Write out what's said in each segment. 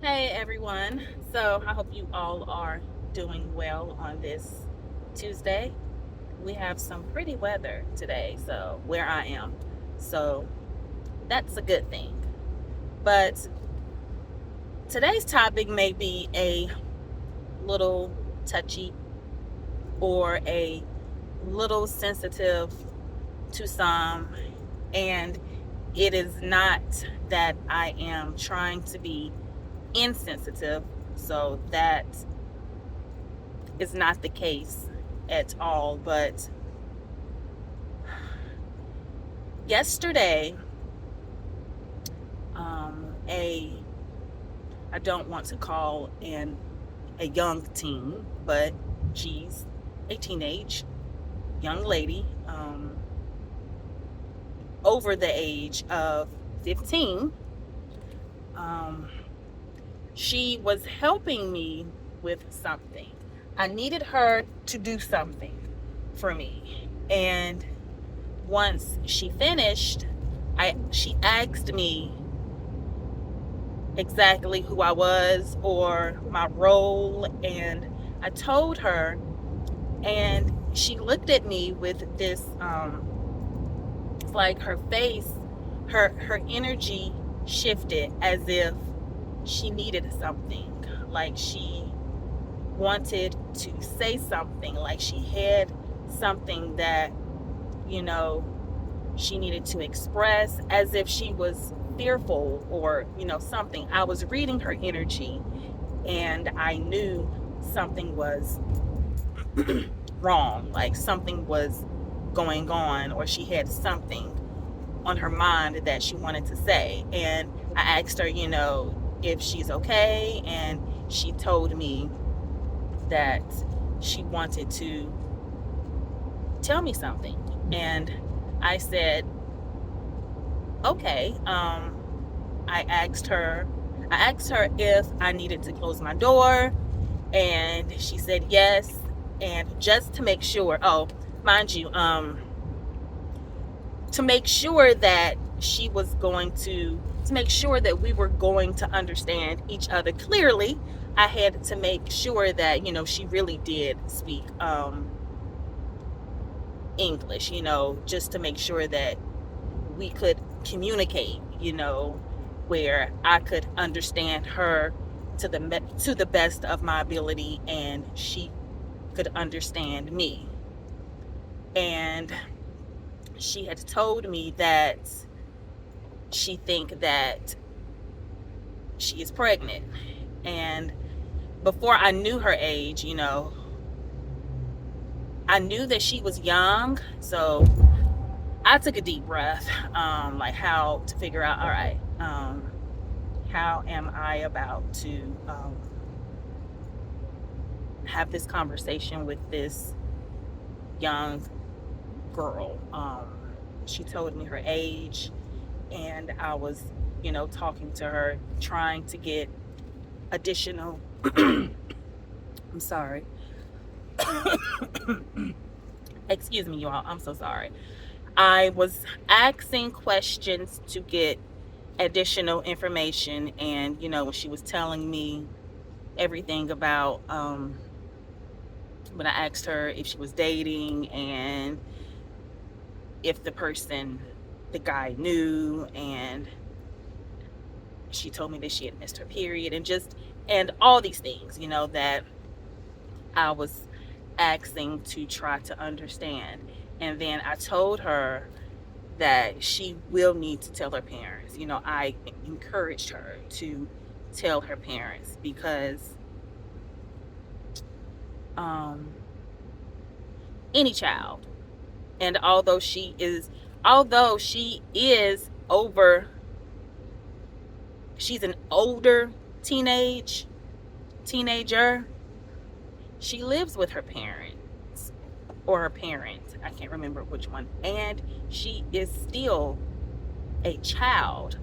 Hey everyone. So I hope you all are doing well on this Tuesday. We have some pretty weather today, so where I am. So that's a good thing. But today's topic may be a little touchy or a little sensitive to some, and it is not that I am trying to be insensitive. So that is not the case at all. But yesterday, a I don't want to call a young teen, but she's a teenage young lady, over the age of 15. Um, she was helping me with something. I needed her to do something for me, and once she finished, she asked me exactly who I was or my role, and I told her, and she looked at me with this it's like her face, her energy shifted as if she needed something, like she wanted to say something, like she had something that you know she needed to express, as if she was fearful or something. I was reading her energy, and I knew something was wrong, like something was going on, or she had something on her mind that she wanted to say. And I asked her, if she's okay, and she told me that she wanted to tell me something. And I said, okay. I asked her if I needed to close my door, and she said yes. And just to make sure, oh, mind you, to make sure that she was going to make sure that we were going to understand each other clearly, I had to make sure that she really did speak English, just to make sure that we could communicate, where I could understand her to the best of my ability, and she could understand me. And she had told me that she think that she is pregnant. And before I knew her age, I knew that she was young. So I took a deep breath, like how to figure out, all right, how am I about to have this conversation with this young girl. She told me her age, and I was, talking to her, trying to get additional. I'm sorry. Excuse me, you all. I'm so sorry. I was asking questions to get additional information, and when she was telling me everything about when I asked her if she was dating, and if the guy knew, and she told me that she had missed her period, and all these things, that I was asking to try to understand. And then I told her that she will need to tell her parents. I encouraged her to tell her parents, because um, any child, and although she is over, she's an older teenager, she lives with her parents, or her parents, I can't remember which one, and she is still a child.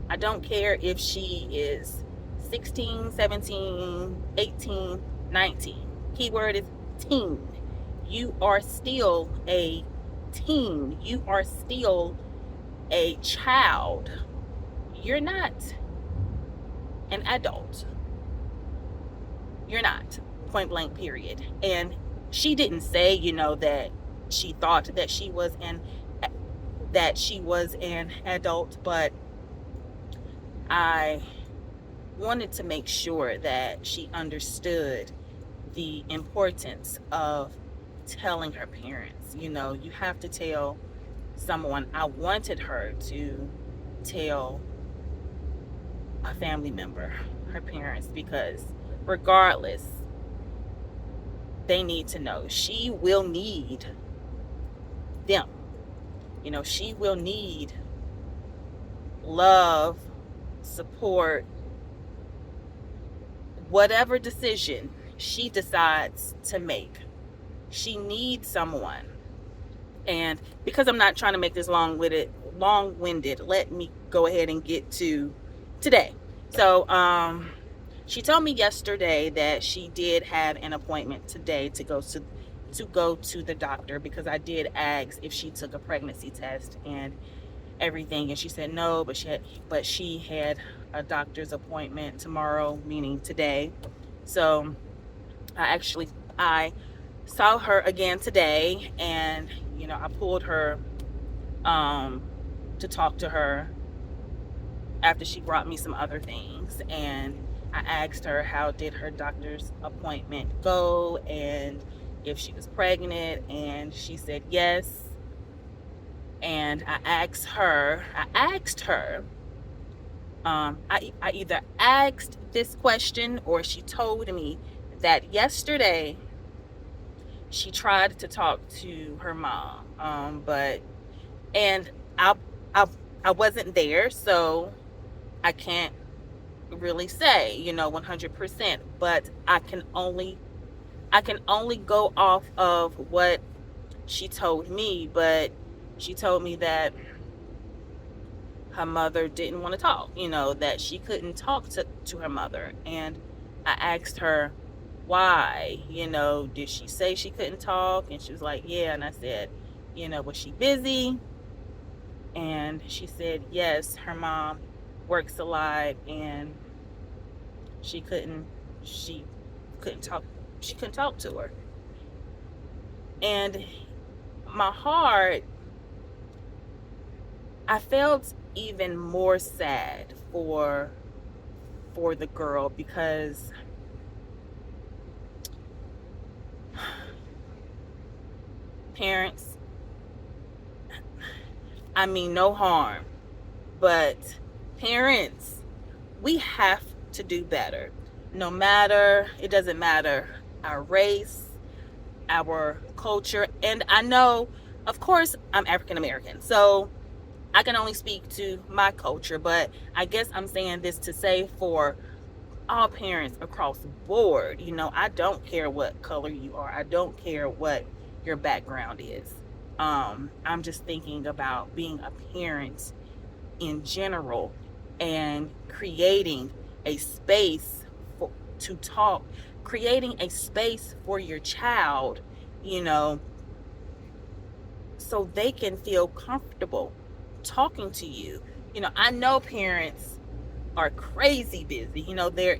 I don't care if she is 16, 17, 18, 19. Keyword is teen. You are still a teen. You are still a child. You're not an adult. You're not, point blank, period. And she didn't say, that she thought that she was an adult, but I wanted to make sure that she understood the importance of telling her parents. You have to tell someone. I wanted her to tell a family member, her parents, because regardless, they need to know. She will need them. She will need love, support, whatever decision she decides to make. She needs someone. And because I'm not trying to make this long-winded, let me go ahead and get to today. So, she told me yesterday that she did have an appointment today to go to the doctor, because I did ask if she took a pregnancy test and everything, and she said no, but she had a doctor's appointment tomorrow, meaning today. So I saw her again today, and I pulled her to talk to her after she brought me some other things, and I asked her how did her doctor's appointment go and if she was pregnant, and she said yes. And I asked her, I either asked this question or she told me that yesterday she tried to talk to her mom, and I wasn't there, so I can't really say 100%, but I can only go off of what she told me. But she told me that her mother didn't want to talk, that she couldn't talk to her mother. And I asked her why, did she say she couldn't talk? And she was like, yeah. And I said, was she busy? And she said, yes, her mom works a lot and she couldn't talk to her. And my heart, I felt even more sad for the girl, because parents, I mean no harm, but parents, we have to do better. It doesn't matter our race, our culture. And I know, of course, I'm African American, so I can only speak to my culture, but I guess I'm saying this to say for all parents across the board, I don't care what color you are. I don't care what your background is. I'm just thinking about being a parent in general and creating a space to talk, creating a space for your child, so they can feel comfortable talking to you. I know parents are crazy busy. There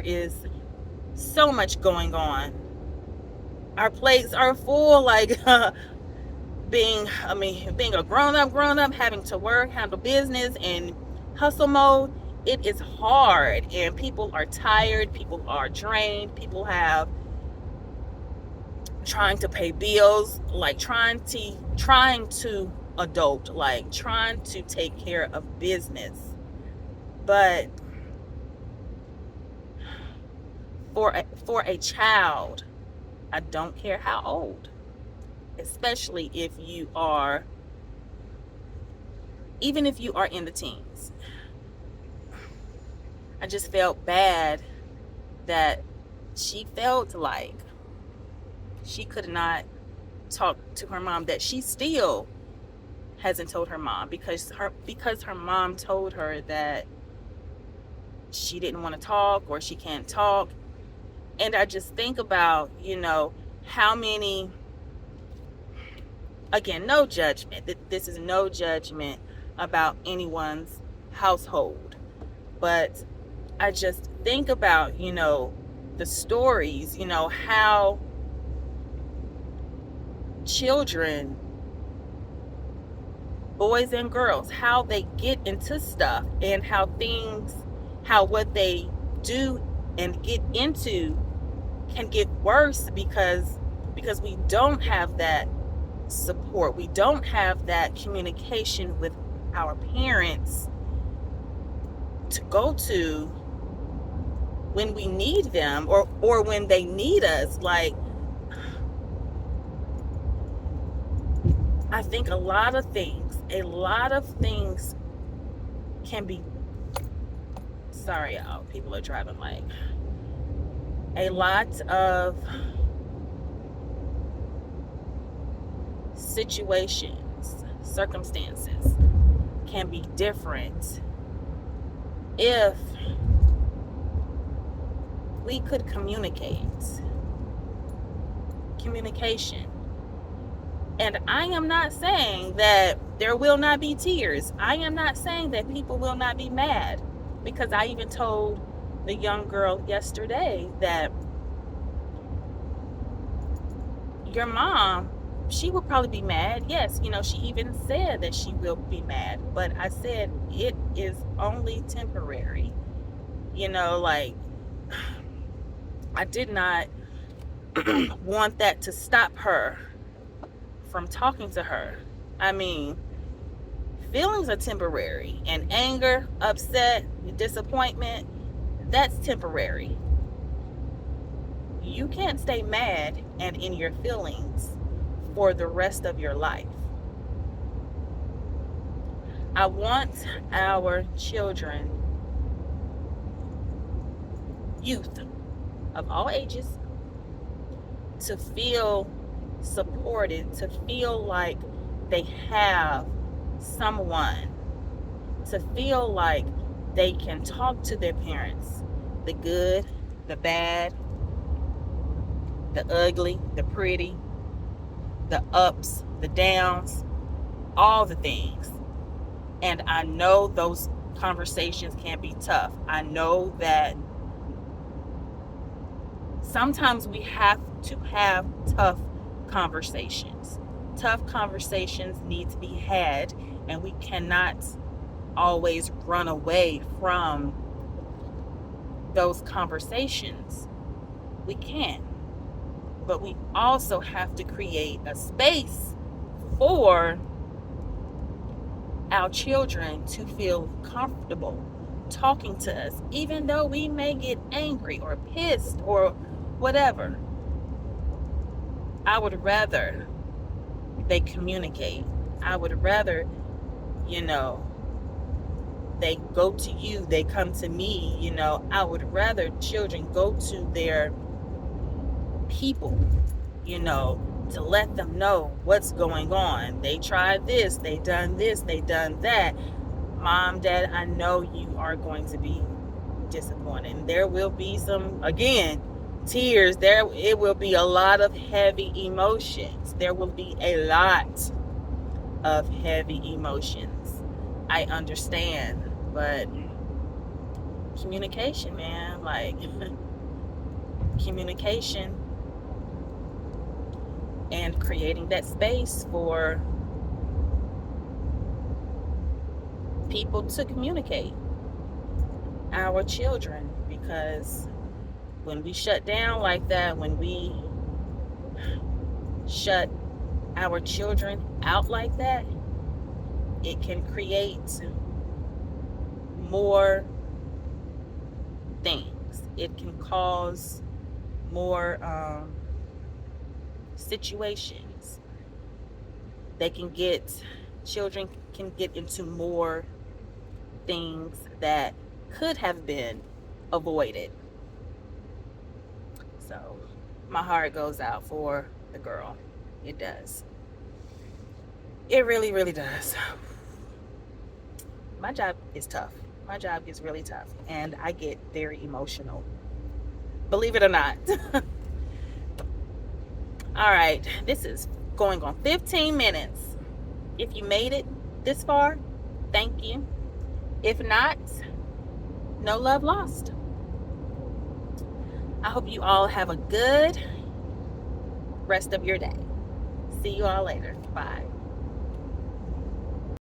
is so much going on. Our plates are full, like being a grown up, having to work, handle business, and hustle mode. It is hard, and people are tired, people are drained, people have trying to pay bills, like trying to adult, like trying to take care of business. But for a child, I don't care how old, especially even if you are in the teens. I just felt bad that she felt like she could not talk to her mom, that she still hasn't told her mom, because her mom told her that she didn't want to talk or she can't talk. And I just think about, how many, again, no judgment. This is no judgment about anyone's household. But I just think about, the stories, how children, boys and girls, how they get into stuff, and how what they do and get into can get worse because we don't have that support. We don't have that communication with our parents to go to when we need them, or when they need us. Like, I think a lot of things can be, sorry y'all, people are driving, like, a lot of situations, circumstances can be different if we could communicate. Communication. And I am not saying that there will not be tears. I am not saying that people will not be mad, because I even told the young girl yesterday that your mom, she will probably be mad. Yes, she even said that she will be mad. But I said it is only temporary. Like, I did not want that to stop her from talking to her. I mean, feelings are temporary, and anger, upset, disappointment, that's temporary. You can't stay mad and in your feelings for the rest of your life. I want our children, youth of all ages, to feel supported, to feel like they have someone, to feel like they can talk to their parents, the good, the bad, the ugly, the pretty, the ups, the downs, all the things. And I know those conversations can be tough. I know that sometimes we have to have tough conversations. Tough conversations need to be had, and we cannot always run away from those conversations. We can. But we also have to create a space for our children to feel comfortable talking to us, even though we may get angry or pissed or whatever. I would rather they communicate. I would rather, they go to you, they come to me. I would rather children go to their people, to let them know what's going on. They tried this, they done that. Mom, Dad, I know you are going to be disappointed. There will be some, again, tears. It will be a lot of heavy emotions. There will be a lot of heavy emotions. I understand, but communication, man, like communication and creating that space for people to communicate, our children, because when we shut down like that, when we shut our children out like that, it can create more things. It can cause more situations. Children can get into more things that could have been avoided. So my heart goes out for the girl. It does. It really, really does. My job is tough. My job is really tough, and I get very emotional, believe it or not. All right, this is going on 15 minutes. If you made it this far, thank you. If not, no love lost. I hope you all have a good rest of your day. See you all later. Bye.